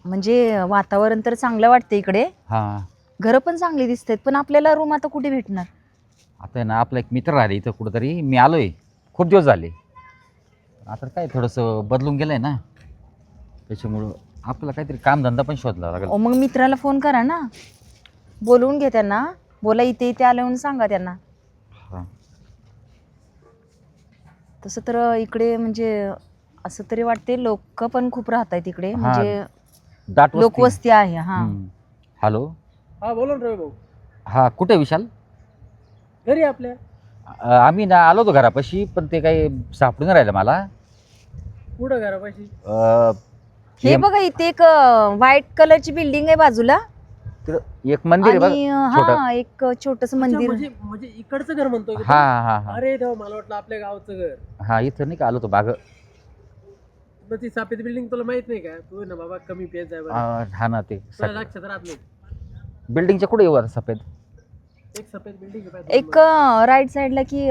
म्हणजे वातावरण तर चांगलं वाटतं इकडे, हां घरं पण चांगली दिसतात, पण आपल्याला रूम आता कुठे भेटणार? आता आहे ना आपला एक मित्र राहिले इथं कुठंतरी, मी आलोय खूप दिवस झाले. आता काय थोडंसं बदलून गेलंय ना, त्याच्यामुळं आपल्याला काहीतरी कामधंदा पण शोधला लागेल. मग मित्राला फोन करा ना, बोलवून घे त्यांना, बोला इथे इथे आलं म्हणून सांगा त्यांना. हां तसं तर इकडे म्हणजे असं तरी वाटते लोक पण खूप राहत आहेत इकडे, हां म्हणजे दाट वस्ती. लोकवस्ती आहे. हा हॅलो. हा बोला ना रवी भाऊ. हां कुठे विशाल? घरी आपल्या. आम्ही ना आलो होतो घरापाशी, पण ते काही सापडून नाही राहिलं मला. कुठं घरापाशी? हे बघा इथे एक व्हाईट कलरची बिल्डिंग आहे बाजूला, तिकडं एक मंदिर आहे आणि बघ छोटं. हा एक छोटस अच्छा, मंदिर. म्हणजे इकडचं घर म्हणतोय का तू? हां हां हां अरे देवा, मला वाटलं आपल्या गावचं घर. हां इथं नाही का आलो होतो बाग. मग ती सापेत बिल्डिंग तुला माहित नाही का? तू ना बाबा कमी पेज जाय बरं. हा ना ते तुला लक्षात राहत नाही. बिल्डिंगच्या कुठे येऊ आता सफेद? एक सफेद बिल्डिंग आहे एक राईट साइडला की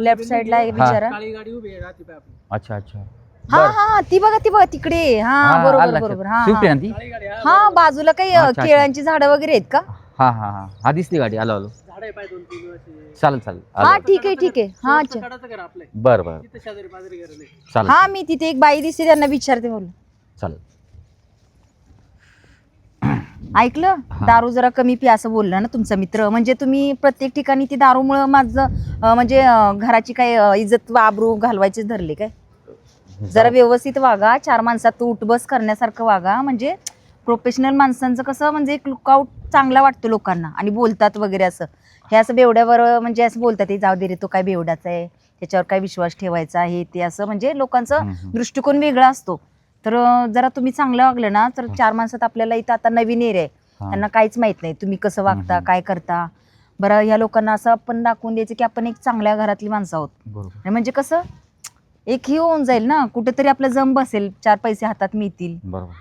लेफ्ट साइडला आहे हा. बिचारा. काळी गाडी उभी आहे राहते पाय आपली. अच्छा अच्छा. हा बरं. हा ती बघा तिकडे. हा हा, बरोबर आलं बरोबर. लक्षात. हा स्विफ्ट आहे हा. ना ती? काळी गाडी हा. हा बाजूला काही अच्छा, अच्छा. केळांची झाडं वगैरे आहेत का? हा हा हा हा दिसली गाडी, आलो आलो. झाड आहे पाय 2-3 असे. चालेल चालेल हा आलो. ठीक आहे ठीक आहे. हा शेवटचं अच्छा. कडाचं घर आपलं आहे. बरं बरं तिथं शेजारी पाजारी घर नाही. चालेल हा मी तिथे एक बाई दिसते, त्यांना विचारते बोल. चालेल. ऐकलं, हा. दारू जरा कमी पी असं बोलला ना तुमचा मित्र, म्हणजे तुम्ही प्रत्येक ठिकाणी ती दारूमुळं माझं म्हणजे घराची काय इज्जत आबरू घालवायची धरले काय? जरा व्यवस्थित वागा, चार माणसात उठ बस करण्यासारखं वागा, म्हणजे प्रोफेशनल माणसांचं कसं म्हणजे एक लुकआउट चांगला वाटतो लोकांना आणि बोलतात वगैरे असं. हे असं बेवड्यावर म्हणजे असं बोलतात, हे जाऊ दे रे तो काय बेवडाचा आहे, त्याच्यावर काय विश्वास ठेवायचा आहे ते, असं म्हणजे लोकांचं दृष्टिकोन वेगळा असतो. तर जरा तुम्ही चांगलं वागलं ना तर चार माणसात आपल्याला इथं आता नवीन एरिया आहे, त्यांना काहीच माहित नाही तुम्ही कसं वागता काय करता. बरं ह्या लोकांना असं आपण दाखवून द्यायचं की आपण एक चांगल्या घरातली माणसं आहोत. बरोबर. आणि म्हणजे कसं एक ही होऊन जाईल ना, कुठेतरी आपलं जम बसेल, चार पैसे हातात मिळतील. बरोबर.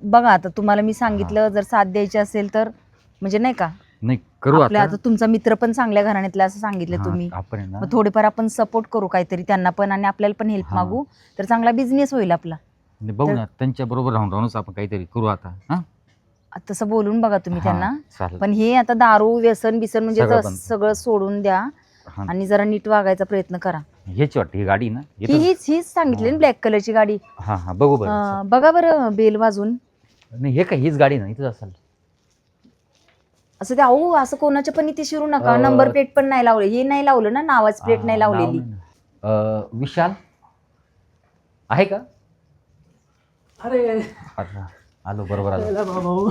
बघा आता तुम्हाला मी सांगितलं, जर साथ द्यायची असेल तर म्हणजे नाही का, नाही करू आपल्या आता. आता तुमचा मित्र पण चांगल्या घराण्यातला असं सांगितलं हा, तुम्ही, आपण आहे ना मग थोडेफार आपण सपोर्ट करू काहीतरी त्यांना पण, आणि आपल्याला पण हेल्प हा. मागू, तर चांगला बिझनेस होईल आपला. नाही, बघू ना त्यांच्या बरोबर राहूनच आपण काहीतरी करू आता. हा तसं बोलून बघा तुम्ही हा, त्यांना. चालेल. पण हे आता दारू व्यसन बिसन म्हणजे सगळं बंद. सगळं सोडून द्या हा. आणि जरा नीट वागायचा प्रयत्न करा. हेच वाटतं ही गाडी ना हीच सांगितली ना ब्लॅक कलरची गाडी. हा हा बघू बरं. बघा बरं बेल वाजून. नाही हे काय हीच गाडी ना, इथंच असेल. असं ते अहो असं कोणाच्या पण इथे शिरू नका, नंबर प्लेट पण नाही लावले, हे नाही लावलं ना, नावाच प्लेट नाही लावलेली. विशाल आहे का? अरे अच्छा आलो, बरोबर आलो. याला भाऊ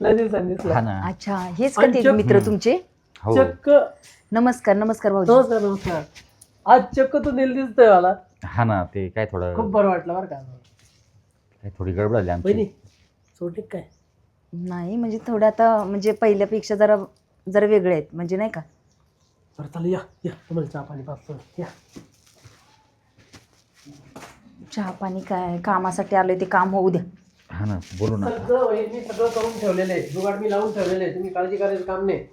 लय दिवसांनी दिसला. हा ना. अच्छा हेच का ते मित्र तुमचे? हो. चक्क. नमस्कार नमस्कार भाऊजी. नमस्कार नमस्कार. आज चक्क तू नील दिसतोय मला. हा ना ते काय थोडं खूप बरं वाटलं बरं का. काय थोडी गडबड झाली आमची. बहिणी सोडली काय? नाही म्हणजे थोडं आता म्हणजे पहिल्यापेक्षा जरा जरा वेगळे आहेत म्हणजे नाही का. बरं चालेल, या या तुम्हाला चहा पाणी पाचतो या. चहा पाणी काय, कामासाठी आलोय ते काम होऊ द्या. हा ना बोलू ना. सगळं वहिनी सगळं करून ठेवलेलं आहे, जुगाड मी लावून ठेवलेलं आहे, तुम्ही काळजी करायचं काम नाही.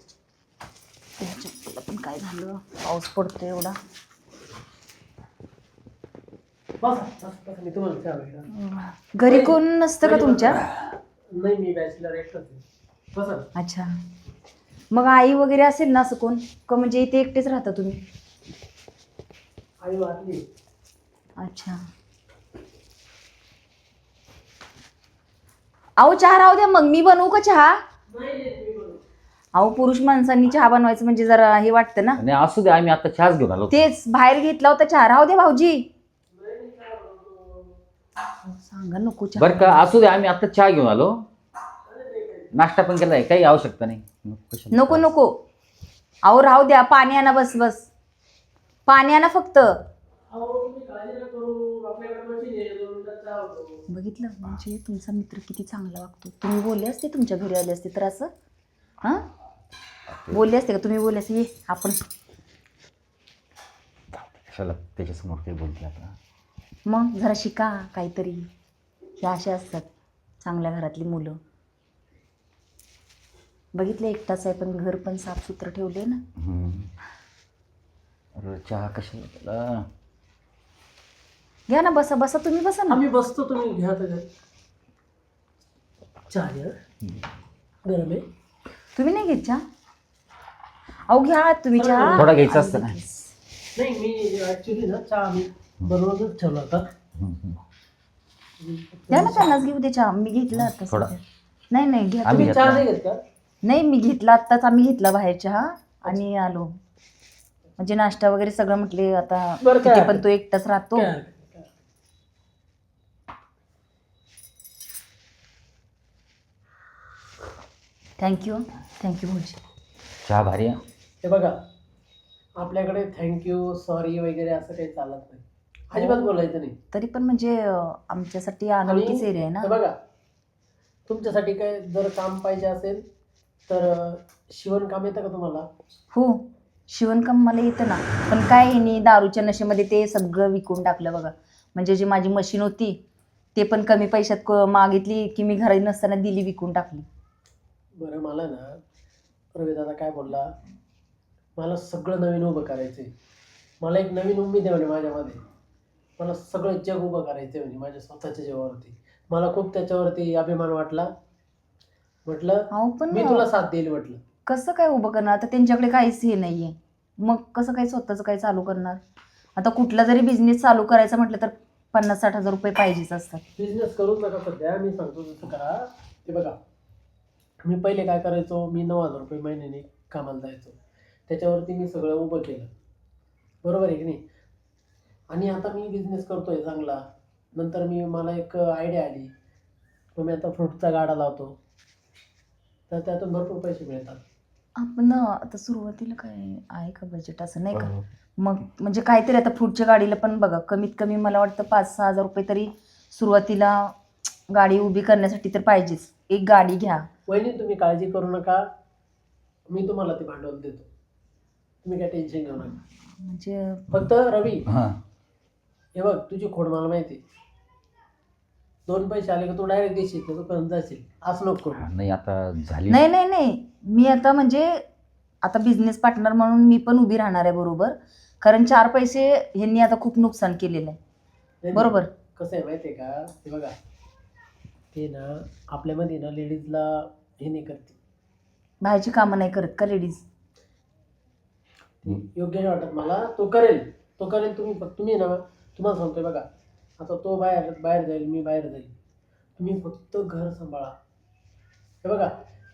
त्याच्या चप्पलला पण काय झालं, पाऊस पडतोय एवढा. बस बस मी तुम्हाला चहा वगैरे. घरी कोण नसतं का तुमच्या? नाही मी बॅचलर एकटाच आहे. बसा. अच्छा मग आई वगैरे असेल ना असं कोण का, म्हणजे इथे एकटेच राहता तुम्ही? आई वाटली. अच्छा अहो चहा राहू द्या, मग मी बनवू का चहा? अहो पुरुष माणसांनी चहा बनवायचं म्हणजे जरा हे वाटतं ना. नाही असू दे, आम्ही आता चहाच घेऊन आलो. तेच बाहेर घेतला होता चहा, राहू दे भाऊजी. सांगा नको चहा. बरं का असू दे, आम्ही आता चहा घेऊन आलो, नाश्ता पण केलाय, काही आवश्यकता नाही. नको नको अहो राहू द्या, पाणी आणा, बस बस पाणी आणा फक्त. बघितलं म्हणजे तुमचा मित्र किती चांगला वागतो. तुम्ही बोलले असते तुमच्या घरी आले असते तर असं हां बोलले असते का? तुम्ही बोलले असते ये आपण. चला त्याच्यासमोर काही बोलते आता. मग जरा शिका काहीतरी, हे असे असतात चांगल्या घरातली मुलं. बघितलं एकटाच आहे पण घर पण साफसुथरं ठेवले ना. अरे चहा कशाला घ्या ना, बसा बसा, तुम्ही बसा ना. आम्ही बसतो, तुम्ही घ्या तर घ्या. चहा घ्या, गरम आहे. तुम्ही नाही घेत चहा? अहो घ्या तुम्ही चहा. थोडा घ्यायचा असतं ना. नाही, मी ऍक्च्युली ना चहा आम्ही बनवूनच ठेवला होता. द्या ना त्यांनाच घेऊ दे चहा, मी घेतला आता थोडा. सध्या. नाही नाही घ्या आम्ही तुम्ही. चहा नाही घेत का? नाही मी घेतला आत्ताच, आम्ही घेतला बाहेर चहा आणि आलो. म्हणजे नाश्ता वगैरे सगळं म्हटले आता बरं काय तिथे पण तो एकटाच राहतो. काय हरकत नाही, काय. थँक्यू भाऊजी. चहा भारी आहे. हे बघा, आपल्याकडे थँक्यू सॉरी वगैरे असं काही चालत नाही, अजिबात बोलायचं नाही. तरी पण म्हणजे आमच्यासाठी अनोळखीच एरिया आहे ना. हे बघा, तुमच्यासाठी काय जर काम पाहिजे असेल तर शिवणकाम येतं का तुम्हाला? हो, शिवणकाम मला येतं ना. पण काय यांनी दारूच्या नशेमध्ये ते सगळं विकून टाकलं बघा. म्हणजे जी माझी मशीन होती ते पण कमी पैशात मागितली की मी घरी नसताना दिली, विकून टाकली. बरं, मला ना रवी दादा काय बोलला, मला सगळं नवीन उभं करायचं आहे, मला एक नवीन उमेद आहे म्हणे माझ्यामध्ये, मला सगळं जग उभं करायचं आहे म्हणजे माझ्या स्वतःच्या जीवावरती. मला खूप त्याच्यावरती अभिमान वाटला. म्हटलं अहो पण मी तुला साथ देईल म्हटलं. कसं काय उभं करणार? आता त्यांच्याकडे काहीच हे नाहीये, मग कसं काय स्वतःचं काय चालू करणार? आता कुठला जरी बिझनेस चालू करायचा म्हटलं तर 50-60 हजार रुपये पाहिजेच असतात. बिझनेस करूच नका सध्या, मी सांगतो तसं करा. ते बघा, मी पहिले काय करायचो, मी 9,000 रुपये महिन्याने कामाला जायचो, त्याच्यावरती मी सगळं उभं केलं, बरोबर आहे की नाही? आणि आता मी बिझनेस करतोय चांगला. नंतर मला एक आयडिया आली, मग मी आता फ्रूटचा गाडा लावतो, तर त्यातून भरपूर पैसे मिळतात. आपण आता सुरुवातीला काय आहे का बजेट असं नाही का? मग म्हणजे काहीतरी आता फ्रूटच्या गाडीला पण बघा, कमीत कमी मला वाटतं 5-6 हजार रुपये तरी सुरुवातीला गाडी उभी करण्यासाठी तर पाहिजेच. एक गाडी घ्या. वहिनी तुम्ही काळजी करू नका, मी तुम्हाला ते भांडवल देतो, तुम्ही काय टेन्शन घेऊ नका. म्हणजे फक्त रवी, हां. हे बघ, तुझी खोड मला माहिती आहे. 2 पैसे आले का तू डायरेक्ट देशील, तर तू पर्यंत जाशील, असं नको करू. नाही आता झाली. नाही नाही नाही, मी आता म्हणजे आता बिझनेस पार्टनर म्हणून मी पण उभी राहणार आहे बरोबर. कारण 4 पैसे ह्यांनी आता खूप नुकसान केलेलं आहे. नाही, बरोबर. कसं आहे माहिती आहे का, ते बघा, ते ना आपल्यामध्ये ना लेडीजला हे नाही करते, बाहेरची कामं नाही करत का लेडीज? योग्य नाही वाटत मला. तो करेल. तुम्ही ना, तुम्हाला सांगतोय बघा, आता तो बाहेर जाईल, मी बाहेर जाईल, तुम्ही फक्त घर सांभाळा. हे बघा,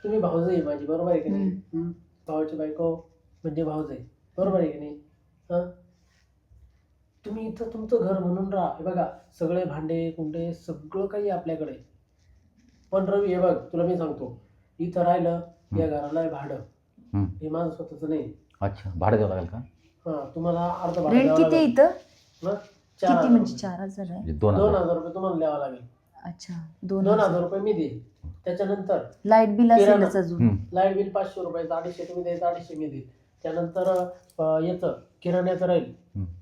तुम्ही भाऊजाई माझी, बरोबर आहे की नाही? भावाची बायको म्हणजे भाऊजाई, बरोबर आहे की नाही? हां, तुम्ही इथं तुमचं घर म्हणून राहा. हे बघा, सगळे भांडे कुंडे सगळं काही आपल्याकडे. पण रवी, हे बघ, तुला मी सांगतो, इथं राहिलं, या घराला आहे भाडं, हे माझं स्वतःचं नाही. अच्छा, भाडं द्यावं लागेल का? हां, तुम्हाला अर्ध भाडं रेंट द्यावं किती आहे लागेल. इथं? हं? किती 4,000 म्हणजे रुपये. 4,000 आहे? म्हणजे 2,000 रुपये तुम्हाला द्यावं लागेल. अच्छा, 2,000 रुपये मी देईन. त्याच्यानंतर लाईट बिल किराणा. असेलच अजून. लाईट बिल 500 रुपये, 250 तुम्ही द्यायचं, 250 मी देईन. त्यानंतर याचं किराण्याचं राहील,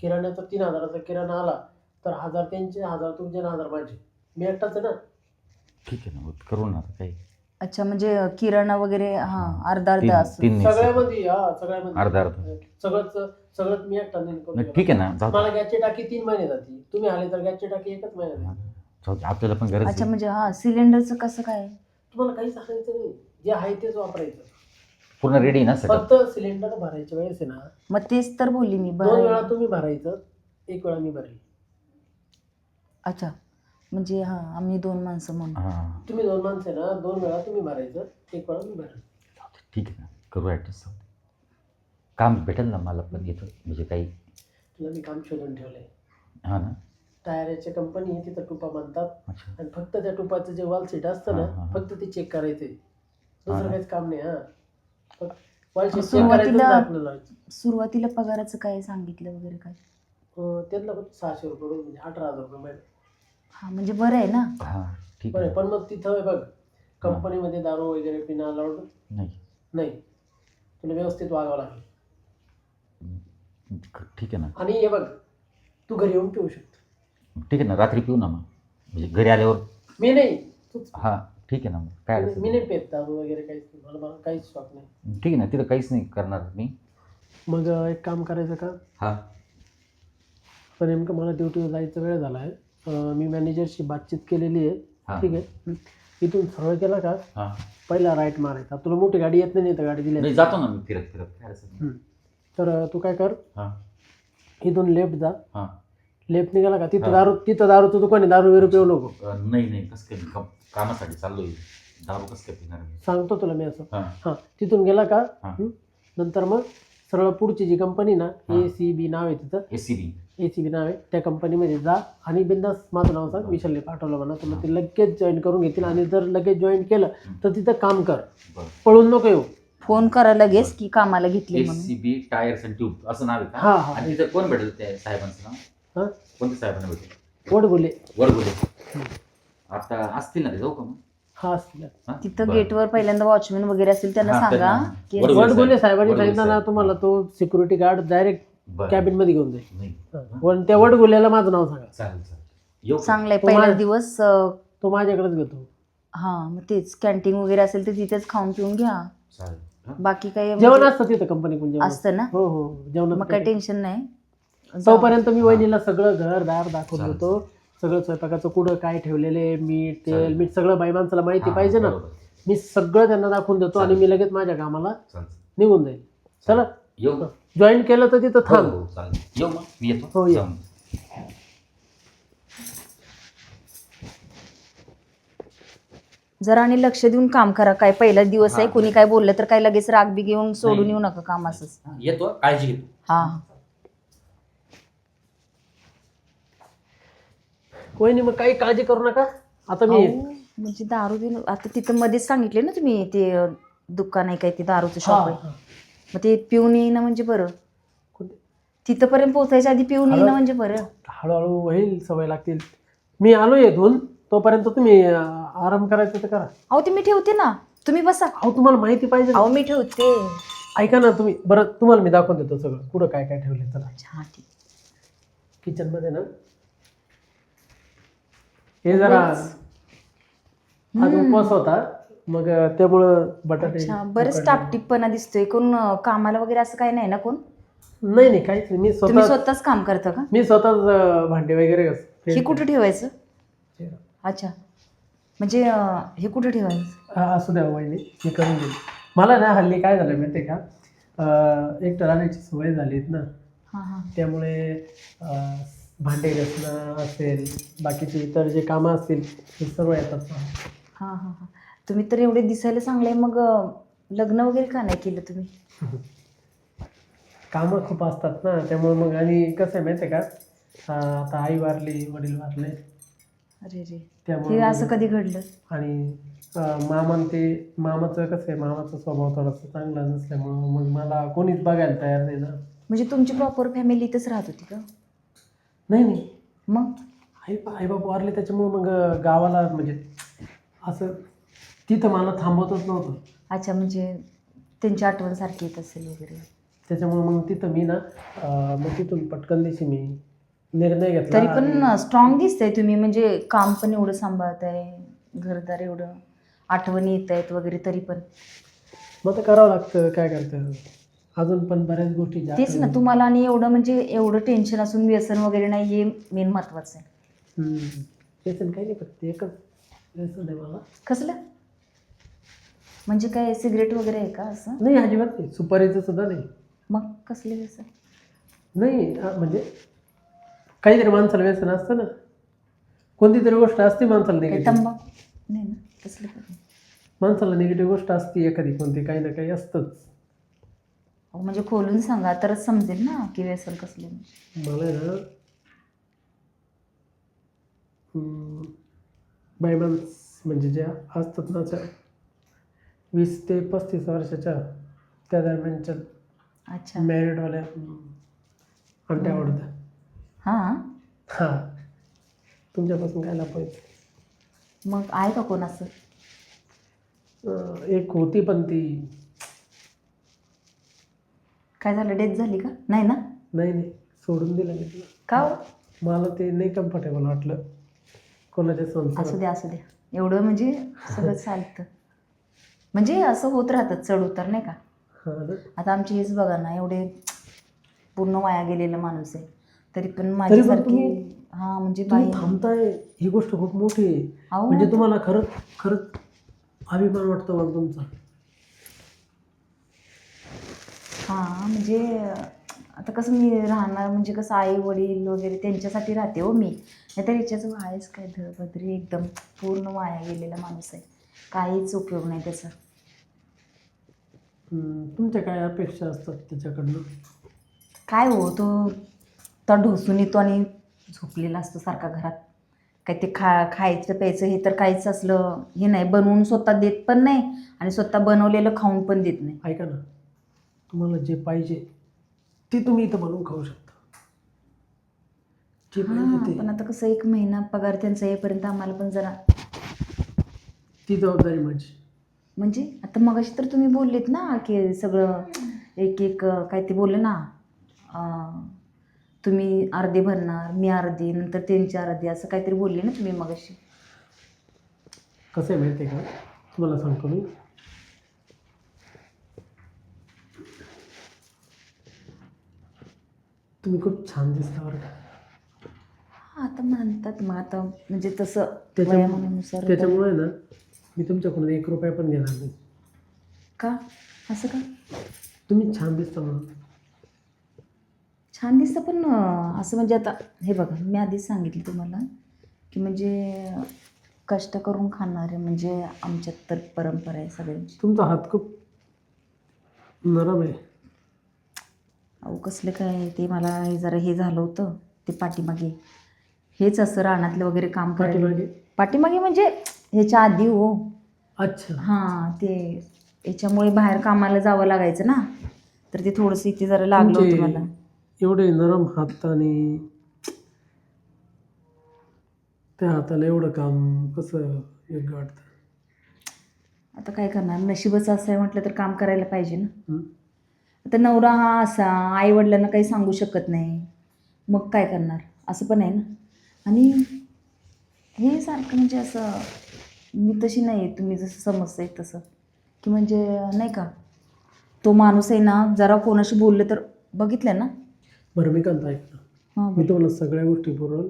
किराण्याचं 3,000चा किराणा आला तर 1,000 त्यांचे, 1,000 तुमचे, 1,000 माझे. मी एकटाच आहे ना. ठीक आहे ना, करू ना आता काही. अच्छा, म्हणजे किराणा वगैरे अर्धा तीन असं. तीन नाही. सगळ्यामध्ये सगळ्यामध्ये अर्धा. सगळंच मी एकटा नाही करू नाही, शकत. ठीक आहे ना, जाऊ दे. मला गॅसची टाकी 3 महिने जाते, तुम्ही आले तर गॅसची टाकी 1च महिन्यात जाते. जाऊ दे, आपल्याला पण गरज अच्छा, आहे. म्हणजे सिलेंडरचं कसं काय? तुम्हाला काहीच सांगायचं नाही, जे आहे तेच वापरायचं. पूर्ण रेडी ना सगळं? फक्त सिलेंडर भरायच्या वेळेस आहे ना, मग तेच तर बोलली मी 2 वेळा तुम्ही भरायचं, 1 वेळा मी भरेल. अच्छा, म्हणजे आम्ही 2 माणसं म्हणून. हां, तुम्ही 2 माणसं आहे ना, 2 वेळा तुम्ही भरायचं, 1 वेळा मी भरेल. जाऊ दे, ठीक आहे ना, करू ॲडजस्ट. काम भेटेल ना मला पण इथं, म्हणजे काही. तुला मी काम शोधून ठेवलंय. हां ना. टायराची कंपनी आहे, तिथं टुपा म्हणतात, अच्छा. आणि फक्त त्या टुपाचं जे वॉल सीट असतं हां, ना, हां. फक्त ते चेक करायचंय, दुसरं हां. काहीच काम नाही. वॉल सीट चेक सुरुवातीला- करायचं आपल्याला. सुरुवातीला पगाराचं काय सांगितलं वगैरे काय? त्यातलं फक्त 600 रुपये रोज, म्हणजे 18,000 रुपये महिना. म्हणजे बरं आहे ना. हां, ठीक बरं, आहे. पण मग तिथं बघ, कंपनीमध्ये दारू वगैरे पिणं अलाउड नाही, नाही, तुला व्यवस्थित वागावं लागेल. ठीक आहे ना. आणि हे बघ, तू घरी येऊन पिऊ शकतो. ठीक आहे ना, रात्री पिऊ ना मग, म्हणजे घरी आल्यावर. मी नाही, तूच. हां, ठीक आहे ना, मग काय अडचण मी नाही. नाही पेत दारू वगैरे काहीच नाही, मला काहीच शॉक नाही. ठीक आहे ना, तिथं काहीच नाही करणार मी. मग एक काम करायचं का, हां, पण नेमकं मला ड्युटीवर जायचा वेळ झाला आहे. मी मॅनेजरशी बातचीत केलेली आहे. हा. ठीक आहे. इथून सरळ केला का हां पहिला राईट मारायचा. तुला मोठी गाडी येत नाही तर गाडी दिली नाही जातो ना मी फिरत फिरत काय अडचण नाही. तर तू काय कर, हां इथून लेफ्ट जा. हां लेफ्ट निघाला का तिथं दारूचं दुकान आहे. दारू बिरू पिऊ नको. नाही नाही कसं काय मी कामासाठी चाललोय. दारू कसं काय पिणार मी. सांगतो तुला मी असं. हां हां तिथून गेला का हां नंतर मग सरळ पुढची जी कंपनी ना हां. ACB नाव आहे तिथं. ACB ACB नाव आहे. त्या कंपनीमध्ये जा आणि बिंदास माझं नाव सांग, विशालने पाठवलं म्हणा. तुला ते लगेच जॉईन करून घेतील आणि जर लगेच जॉईन केलं तर तिथं काम कर. बरं. पळून नको येऊ. फोन करा लगेच की कामाला घेतली म्हणून. ACB टायर्स अँड ट्यूब असं नाव आहे का? हां हां. आणि तिथं कोण भेटेल त्या साहेबांचं नाव? हां कोणत्या साहेबांना भेटेल? वडगुले. वरगुले. आता असतील ना ते, जाऊ का मग? हा असतील. हां? तिथं बरं. गेटवर पहिल्यांदा वॉचमॅन वगैरे असेल त्यांना हां, सांगा त्यांना. की बरोबर. वडगुले साहेबांनी वडगुले सांगितलं ना साहेब. तुम्हाला, तो सिक्युरिटी गार्ड डायरेक्ट बरं. कॅबिन मध्ये घेऊन जाईल. नाही पण त्या वडगुल्याला माझं नाव सांगा. चालेल चालेल येऊ का? चांगलंय. तो पहिला माझ- दिवस तो माझ्याकडेच घेतो. हा मग तेच कॅन्टीन वगैरे असेल तर तिथेच खाऊन पिऊन घ्या. चालेल हां? बाकी काही जेवण म्हणजे असतं तिथं कंपनी पण जेवण असतं ना. हो हो जेवण. मग काही टेन्शन नाही. तोपर्यंत मी वहिनीला सगळं घर दार दाखवून चालेल. देतो. सगळं स्वयंपाकाचं कुठं काय ठेवलेले मीठ तेल चालेल. मीठ सगळं बाई माणसाला माहिती हां, पाहिजे ना. बरोबर. मी सगळं त्यांना दाखवून देतो आणि चालेल. मी लगेच माझ्या कामाला चालेल निघून जाईल. चला येऊ का? जॉईन केलं तर तिथं हो थांब. हो चालेल येऊ मग मी येतो. हो, ये. जाऊन. जरा आणि लक्ष देऊन काम करा. काय पहिला दिवस आहे, हा. कोणी काय बोललं तर काय लगेच राग बी घेऊन सोडून नाही. येऊ नका काम असंच. हां, येतो काळजी घेतो. हा वहिनी मग काही काळजी करू नका. आता मी अहो, म्हणजे दारू बिरू आता तिथं मध्येच सांगितले ना तुम्ही ते दुकान आहे काय ते दारूचं हा, शॉप आहे. हा. मग ते पिऊन येईना म्हणजे बरं. कोणते? तिथपर्यंत पोहोचायच्या आधी पिऊन येईना म्हणजे बरं. हळूहळू होईल, सवय लागतील. मी आलो येथून तोपर्यंत तुम्ही आराम करायचं तर करा. अहो ते मी ठेवते ना, तुम्ही बसा. अहो तुम्हाला माहिती पाहिजे ना. अहो मी ठेवते. ऐका ना तुम्ही. बरं तुम्हाला मी दाखवून देतो सगळं कुठं काय काय ठेवले. चला हा ठीक. किचन मध्ये ना हे जरा आज उपवास होता मग त्यामुळं बटाटे. अच्छा बरंच टापटीपणा दिसतोय. कोण कामाला वगैरे असं काही नाही ना कोण? नाही नाही काहीच नाही. मी तुम्ही स्वतः स्वतःच काम करता का? मी स्वतःच भांडे वगैरे हे कुठे ठेवायचं? अच्छा म्हणजे हे कुठे ठेवायचं? असू द्या वहिनी मी करून देईन. मला ना हल्ली काय झालं माहिती आहे का, एकटं राहण्याची सवय झाली ना. हा हा त्यामुळे भांडे घासणं असेल, बाकीचे इतर जे कामं असतील ते सर्व येतात. हा हा हा. तुम्ही तर एवढे दिसायला चांगले, मग लग्न वगैरे का नाही केलं तुम्ही? कामं खूप असतात ना त्यामुळे मग. आणि कसं आहे माहिती आहे का, आता आई वारली, वडील वारले. अरे रे, त्यामुळे हे असं कधी घडलं? आणि मामाचं कसं आहे, मामाचा स्वभाव थोडासा चांगला नसल्यामुळं मग मला कोणीच बघायला तयार नाही ना. म्हणजे तुमची प्रॉपर फॅमिली इथंच राहत होती का? नाही नाही मग आईबाप वारले त्याच्यामुळं मग गावाला म्हणजे असं तिथं मला थांबवतच नव्हतं. अच्छा म्हणजे त्यांची आठवण सारखी येत असेल वगैरे. त्याच्यामुळे मग तिथं मी ना मग तिथून पटकन दिवशी मी निर्णय घेतला. तरी पण स्ट्रॉंग दिसतंय तुम्ही, म्हणजे काम पण एवढं सांभाळताय, घरदार एवढं, आठवणी येत आहेत वगैरे, तरी पण. मग तर करावं लागतं, काय करतं. अजून पण बऱ्याच गोष्टी ज्या तेच ना तुम्हाला. आणि एवढं म्हणजे एवढं टेन्शन असून व्यसन वगैरे नाही, हे मेन महत्वाचं आहे. व्यसन काही नाही, फक्त एकच व्यसन आहे मला. कसलं म्हणजे काय, सिगरेट वगैरे आहे का असं? नाही अजिबात नाही, सुपारीचं सुद्धा नाही. मग कसले व्यसन? नाही म्हणजे काहीतरी माणसाला व्यसन असतं ना, कोणती तरी गोष्ट असते माणसाला काही निगेटिव्ह. तंबाखू नाही ना? कसलं काही? माणसाला निगेटिव्ह गोष्ट असते एखादी, कोणती काही ना काही असतंच. म्हणजे खोलून सांगा तरच समजेल ना की व्यसन कसले. मला आहे ना बायमान्स म्हणजे ज्या असतात ना, 20 ते 35 वर्षाच्या त्या दरम्यानच्या अच्छा मॅरिडवाल्या आंट्या आवडतात. हां. हां तुमच्यापासून काय लपवायचं. मग आहे का कोण असं? एक होती पण ती काय झालं, डेथ झाली का? नाही ना? नाही सोडून दिलं मी तिला. का हो? मला ते नाही कम्फर्टेबल वाटलं कोणाच्या असू संसारात. द्या असू द्या, एवढं म्हणजे सगळं चालतं. म्हणजे असं होत राहतात चढ उतार नाही का. हां ना. आता आमची हेच बघा ना, एवढे पूर्ण वाया गेलेला माणूस आहे. तरी पण तुम्ही- माझ्यासारखी हा म्हणजे बाई तुम्ही थांबताय ही गोष्ट खूप मोठी आहे. अहो, म्हणजे तुम्हाला खरंच अभिमान वाटतो मला तुमचा. हा म्हणजे आता कसं मी राहणार म्हणजे कसं आई वडील वगैरे त्यांच्यासाठी राहते हो मी. नाहीतर याच्याच आहेच काय धडबद्री एकदम पूर्ण वाया गेलेला माणूस आहे. काहीच उपयोग नाही त्याचा. तुमच्या काय अपेक्षा असतात त्याच्याकडनं? काय हो तो ढोसून येतो आणि झोपलेला असतो सारखा घरात. काय ते खायचं प्यायचं हे तर काहीच असलं हे नाही. बनवून स्वतः देत पण नाही आणि स्वतः बनवलेलं खाऊन पण देत नाही. ऐका ना, तुम्हाला जे पाहिजे ते तुम्ही इथं बनवून खाऊ शकता. जे पाहिजे हां, ते. पण आता कसं 1 महिना पगार त्यांचा येईपर्यंत आम्हाला पण जरा ती जबाबदारी माझी. म्हणजे आता मगाशी तर तुम्ही बोललेत ना की सगळं एक काय ते बोलले ना तुम्ही अर्धे भरणार मी अर्धे नंतर त्यांची अर्धे असं काहीतरी बोलले ना तुम्ही मगाशी. कसं आहे माहिती आहे का, तुम्हाला सांगतो मी. तुम्ही खूप छान दिसता बरं का. हां, आता म्हणतात मग आता म्हणजे तसं त्याच्यामुळे वयामानानुसार त्याच्यामुळे ना मी तुमच्याकडून 1 रुपया पण घेणार नाही. का असं का तुम्ही छान दिसता म्हणून. छान दिसतं पण असं म्हणजे आता हे बघा मी आधीच सांगितलं तुम्हाला की म्हणजे कष्ट करून खाणारे म्हणजे आमच्यात तर परंपरा आहे सगळ्यांची. तुमचा हात खूप नरम आहे. अहो कसलं काय ते मला हे जरा हे झालं होतं ते पाठीमागे हेच असं रानातलं वगैरे काम करायला. पाठीमागे? पाठीमागे म्हणजे ह्याच्या आधी हो. अच्छा. हां ते याच्यामुळे बाहेर कामाला जावं लागायचं ना तर ते थोडंसं इथे जरा लागलं होतं मला. तुमचे एवढे नरम हात आणि त्या हाताला एवढं काम कसं योग्य वाटतं? आता काय करणार नशीबच असं आहे म्हटलं तर काम करायला पाहिजे ना. हं? आता नवरा हा असा आई वडिलांना काही सांगू शकत नाही मग काय करणार असं पण आहे ना. आणि हे सारखं म्हणजे असं मी तशी नाही आहे तुम्ही जसं समजताय तसं की म्हणजे नाही का तो माणूस आहे ना जरा कोणाशी बोललं तर बघितलं ना. बरं मी काय ऐकलं, हां मी बोल. तुम्हाला सगळ्या गोष्टी पुरवल.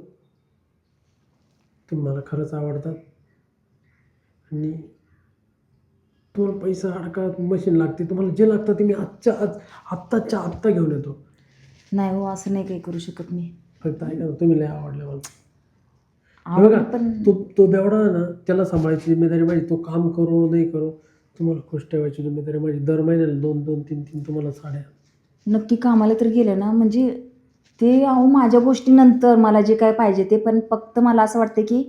तुम्ही मला खरंच आवडतात आणि तुम्हाला पैसा अडका मशीन लागते, तुम्हाला जे लागतं ते मी आत्ताच्या आत्ता घेऊन येतो. नाही हो असं नाही काही करू शकत मी. फक्त ऐका ना, तुम्ही लय आवडले मला. हे बघा, आवड पण तो बेवडा आहे ना, त्याला सांभाळायची जिम्मेदारी माझी. तो काम करो नाही करो, तुम्हाला खुश ठेवायची जिम्मेदारी माझी. दर महिन्याला 2-2, 3-3 तुम्हाला साड्या. नक्की कामाला तर गेलं ना म्हणजे ते अहो माझ्या गोष्टीनंतर मला जे काय पाहिजे ते पण फक्त मला असं वाटतं की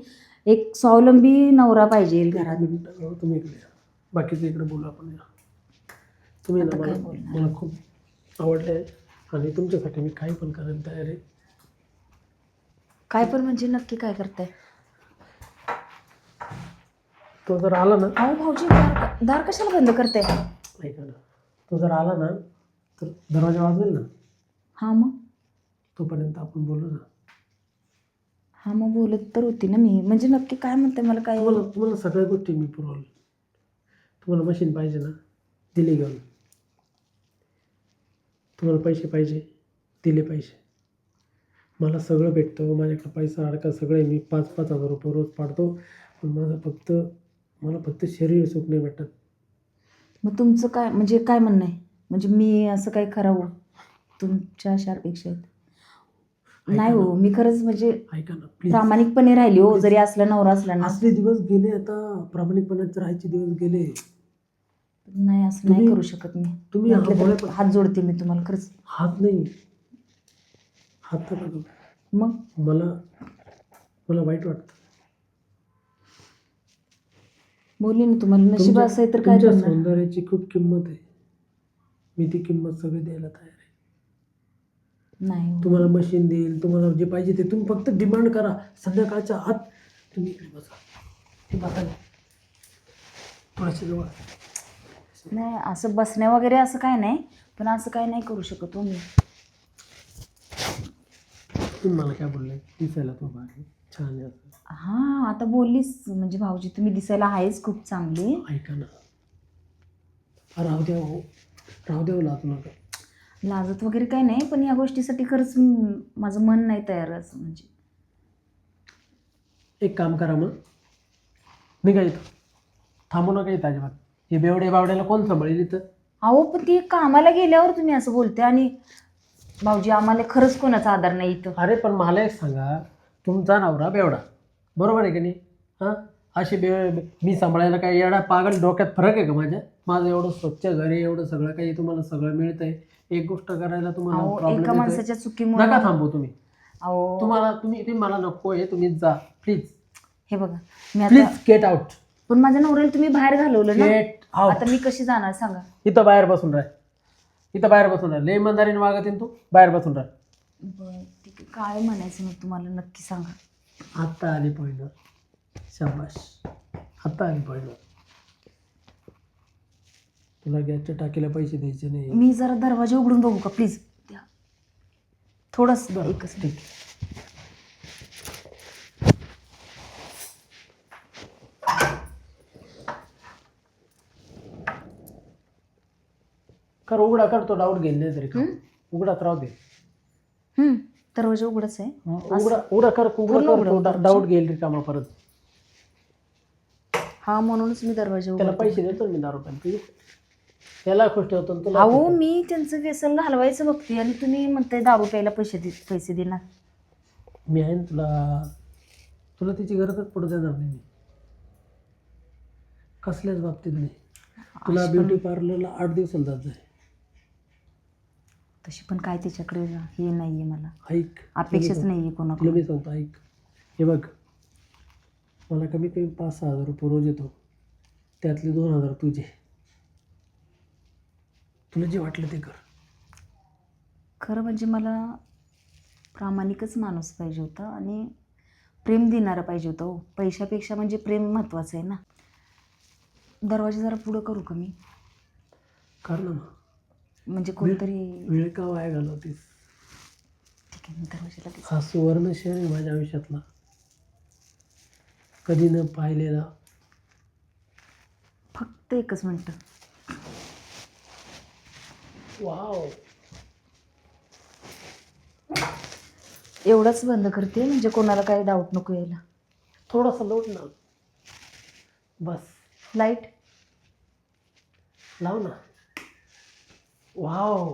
एक स्वावलंबी नवरा पाहिजे एक घरात. मिनिट तुम्ही इकडे या. बाकीचं इकडे बोलू आपण. या तुम्ही ना आता काय मला बोलणार? मला खूप आवडले आहे आणि तुमच्यासाठी मी काही पण करायला तयार आहे. काय पण म्हणजे नक्की काय करताय? तो जर आला ना, अहो भाऊजी दार कशाला बंद करताय? ऐका ना, तो जर आला ना तर दरवाजा वाजवेल ना, हां मग तोपर्यंत आपण बोलू ना. हां मग बोलत तर होती ना मी. म्हणजे नक्की काय म्हणताय मला काय तुम्हाला सगळ्या गोष्टी मी पुरवलं. तुम्हाला मशीन पाहिजे ना, दिली घेऊन. तुम्हाला पैसे पाहिजे, दिले पैसे. मला सगळं भेटतं, माझ्याकडे पैसा अडका सगळे. मी 5-5 हजार रुपये रोज पाडतो. पण मला फक्त शरीर सुख नाही भेटत. मग तुमचं काय म्हणजे काय म्हणणं आहे? म्हणजे मी असं काय करावं तुमच्या अशा अपेक्षा आहेत? नाही हो मी खरंच म्हणजे ऐका ना प्लीज. प्रामाणिकपणे राहिली हो जरी असला नवरा असला ना. असले दिवस गेले आता, प्रामाणिकपणाचे राहायचे दिवस गेले. नाही असं नाही करू शकत मी. तुम्ही म्हटलं तर हात जोडते मी तुम्हाला खरंच. हात नाही, हात नका जोडू. मग मला वाईट वाटतं. बोलली ना तुम्हाला नशीब असं आहे तर काय तुमच्या करणार. सौंदर्याची खूप किंमत आहे. मी ती किंमत सगळी द्यायला तयार आहे. नाही हो. तुम्हाला मशीन देईल, तुम्हाला जे पाहिजे ते तुम्ही फक्त डिमांड करा. संध्याकाळच्या आत तुम्ही इकडे बसा. ते बघा थोडंसं जवळ. नाही असं बसण्या वगैरे असं काय नाही पण असं काय नाही करू शकत हो मी. तुम्ही मला काय बोलले, दिसायला तो भारी छान आहे असं. हां आता बोललीस म्हणजे भाऊजी तुम्ही दिसायला आहेच खूप चांगली. ऐका ना, राहू द्या हो, राहू द्या लाजू नका. लाजत वगैरे काही नाही, पण या गोष्टीसाठी खरंच माझं मन नाही तयार असं म्हणजे. एक काम करा मग, निघा इथं, थांबू नका इथं अजिबात. हे बेवडे बावड्याला कोण सांभाळेल इथं? अहो पण ती कामाला गेल्यावर तुम्ही असं बोलते, आणि भाऊजी आम्हाला खरंच कोणाचा आधार नाही इथं. अरे पण मला एक सांगा, तुमचा नवरा बेवडा, बरोबर आहे की नाही? हां, अशी मी सांभाळायला काय येडा पागल, डोक्यात फरक आहे का माझं एवढं स्वच्छ घरी, एवढं सगळं काही तुम्हाला सगळं मिळतंय, एक गोष्ट करायला तुम्हाला अहो एका प्रॉब्लेम माणसाच्या चुकीमुळे. नका थांबू तुम्ही. अहो तुम्ही मला नको आहे, तुम्ही जा प्लीज. हे बघा मी प्लीज आता, गेट आउट. पण माझ्या नवऱ्याला तुम्ही बाहेर घालवलं ना, गेट आउट. आता मी कशी जाणार सांगा. इथं बाहेर बसून राह, इथं बाहेर बसून राह. लय इमानदारीने वागत तू, बाहेर बसून राह. बरं ठीक आहे, काय म्हणायचं मग तुम्हाला नक्की सांगा. आत्ता आली पहिलं, शाबाश, आत्ता आली पहिलं. तुला गॅसच्या टाकीला पैसे द्यायचे नाही. मी जरा दरवाजा उघडून बघू का प्लीज, द्या थोडस बरं, एकच. ठीक. कर उघडा, कर, तो डाऊट घेईल नाही तरी का. उघडाच राहू दे. दरवाजा उघडच आहे. उघडा उघडा कर, पूर्ण उघडा उघडा. कर, डाऊट घेईल रिकामा परत. हा म्हणूनच मी दरवाजा त्याला उघडते. पैसे देतो मी 10 रुपये, त्याला खुश ठेवतो तुला. अहो मी त्यांचं व्यसन घालवायचं बघते, आणि तुम्ही म्हणताय दारू प्यायला पैसे देणार. मी आहे ना तुला तिची गरजच पडू देणार नाही मी, कसल्याच बाबतीत नाही. तुला ब्युटी पार्लरला 8 दिवसाला जात जाय. तशी पण काय त्याच्याकडे हे नाहीये, मला ऐक, अपेक्षाच नाहीये तुला कोणाकडे. मी सांगतो, ऐक. हे बघ, मला कमीत कमी 5-6 हजार रुपये रोज येतो, त्यातले 2,000 तुझे. तुला जे वाटलं ते कर. खरं म्हणजे मला प्रामाणिकच माणूस पाहिजे होता, आणि प्रेम देणारा पाहिजे होता. हो, पैशापेक्षा म्हणजे प्रेम महत्त्वाचं आहे ना. दरवाजा जरा पुढं करू का मी, कर ना मग. म्हणजे कोणतरी. वेळ का वाया घालवतीस? ठीक आहे, मी दरवाजा लगेच. हा सुवर्ण क्षण आहे माझ्या आयुष्यातला, कधी न पाहिलेला. फक्त एकच मिनटं. वाव, एवढंच बंद करते, म्हणजे कोणाला काही डाऊट नको यायला. थोडासा लोट ना, बस. लाईट लाव ना. वाव,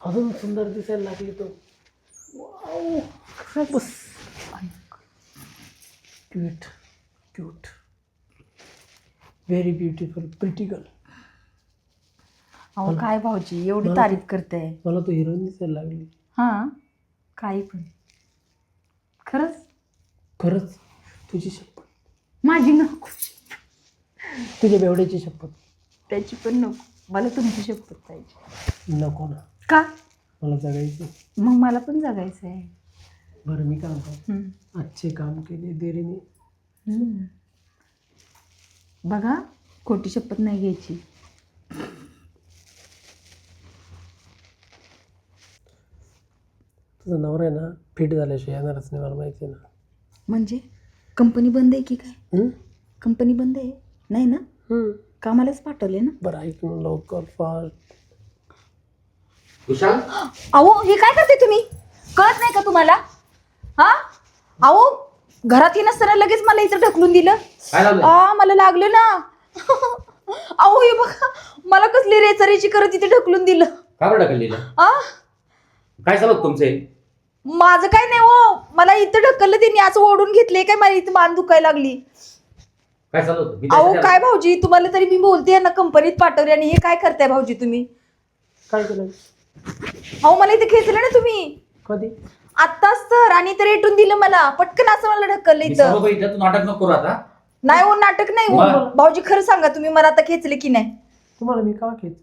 अजून सुंदर दिसायला लागली तो. वाव, बस. Cute cute, very beautiful, pretty girl. अहो काय भाऊजी एवढी मला- तारीफ करते. मला तो हिरोईन दिसायला लागली. हां काही पण, खरंच खरंच, तुझी शपथ, माझी नको, तुझ्या बेवड्याची शपथ. त्याची पण नको, मला तुमची शपथ पाहिजे. नको ना, का? मला जगायचं. मग मला पण जगायचं आहे. बरं मी काय म्हणतो, अच्छे काम केले देरीने. बघा खोटी शपथ नाही घ्यायची. तुझा नवरा आहे ना, फिट झाल्याशिवाय येणारच नाही, मला माहिती आहे ना. म्हणजे कंपनी बंद आहे की काय? कंपनी बंद आहे नाही ना, कामालाच पाठवले ना. बरं ऐक ना, लवकर फास्ट. विशाल, अहो हे काय करते तुम्ही, कळत नाही का तुम्हाला? हा अहो घरात नसताना लगेच मला इथं ढकलून दिलं. काय लावलं? मला लागलं ना. अहो हे बघा, मला कसली रेचरेची करत इथे ढकलून दिलं. का बरं ढकललेलं? आ काय चालत तुमचे? माझं काय नाही हो, मला इथं ढकललं त्यांनी, आज ओढून घेतले काय, मला इथं मान दुखायला लागली. काय चालू होतं? मी अहो त्यासाठी काय भाऊजी, तुम्हाला तरी मी बोलते ना कंपनीत पाठवले, आणि हे काय करताय भाऊजी तुम्ही? काय केलं? अहो मला इथे खेचलं ना तुम्ही कधी? आत्ताच तर, आणि इथं रेटून दिलं मला पटकन, असं मला ढकललं मी इथं. सर्व बघितलं, तू नाटक नको करू आता. नाही हो नाटक नाही हो मग? भाऊजी, खरं सांगा तुम्ही मला आता खेचले की नाही? तुम्हाला मी का खेच?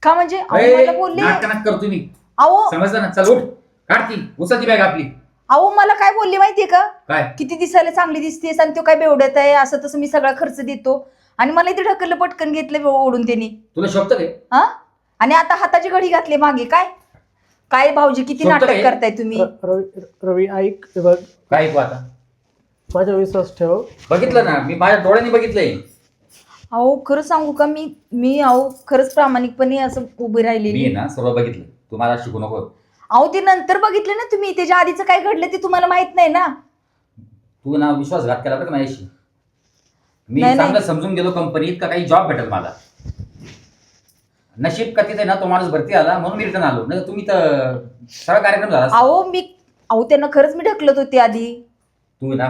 का म्हणजे? अहो, ए, मला बोलले. नाटक नका करू तुम्ही. अहो समजलं ना? चल उठ, काढ ती उसाची बॅग आपली. अहो मला काय बोलले माहितीये का, काय? किती दिसायला चांगली दिसतेस, आणि तो काय बेवड्यात आहे, असं तसं मी सगळा खर्च देतो, आणि मला इथे ढकललं पटकन, घेतलं ओढून त्यांनी. तुला शोभतं काय? हा, आणि आता हाताची घडी घातली मागे. काय काय भाऊजी किती शोभतं नाटक काय? करताय तुम्ही. रवी ऐक, हे बघ, काय ऐकू आता? माझा विश्वास ठेव. बघितलं ना, मी माझ्या डोळ्यांनी बघितलंय. अहो खरं सांगू का मी मी अहो खरंच प्रामाणिकपणे असं उभी मी राहिलेली. आहे ना सर्व बघितलं, तुम्हाला शिकू नको. अहो ते नंतर बघितले ना तुम्ही, त्याच्या आधीचं काय घडलं ते तुम्हाला माहित नाही ना. तू ना विश्वासघात केला बरं का माझ्याशी. मी नाही, चांगलं समजून गेलो कंपनीत का काही जॉब भेटेल मला. नशीब का तिथे ना तो माणूस भरती आला म्हणून मी रिटर्न आलो, नाही तुम्ही तर सगळा कार्यक्रम झाला असता. अहो त्यांना खरंच मी ढकलत होते आधी. तू ना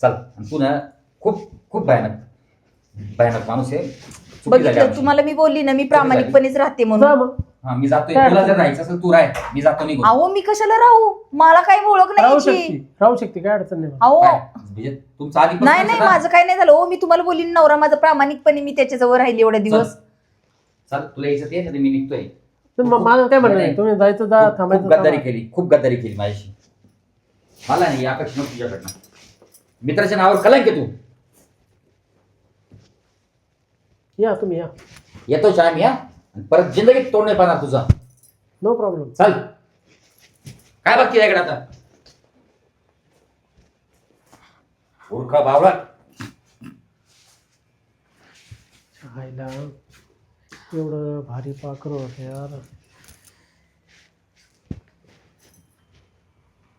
चल, आणि तू ना खूप खूप भयानक भयानक माणूस आहे. चुकी झाली बघितलं आमची. तुम्हाला मी बोलली ना मी प्रामाणिकपणेच राहते जा म्हणून. मग. हा, मी जातोय. काय तुला अडचण जर राहायचं असेल तू राह, मी जातो निघून. अहो मी कशाला राहू, मला काही ओळख नाही राहू याची. शकते, राहू शकते, काय अडचण नाही मला. अहो काय? म्हणजे तुमचं आधी नाही नाही माझं काही नाही झालं. हो मी तुम्हाला बोलली ना, नवरा माझा प्रामाणिकपणे मी त्याच्याजवळ राहिली एवढे दिवस. चल तुला यायचं ते नाही, मी निघतोय. तर मग माझं काय म्हणणं आहे, तुम्ही जायचं जा, खूप थांबायचं गद्दारी थांबा. केली, खूप गद्दारी केली माझ्याशी. मला नाही अपेक्षा नव्हती तुझ्याकडनं. मित्राच्या नावावर कलंक आहे तू. या तुम्ही या, येतो आम्ही, हा, आणि परत जिंदगीत तोड नाही पाहणार तुझा. No problem. चल, काय बघते याकडे आता. मूर्खा बावळा. आईला एवढं भारी पाखरं होतं यार.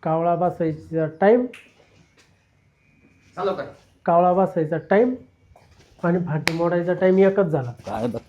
कावळा बसायचा टाइम, चालू कर. कावळा बसायचा टाइम आणि भांडी मोडायचा टाइम एकच झाला. काय बघ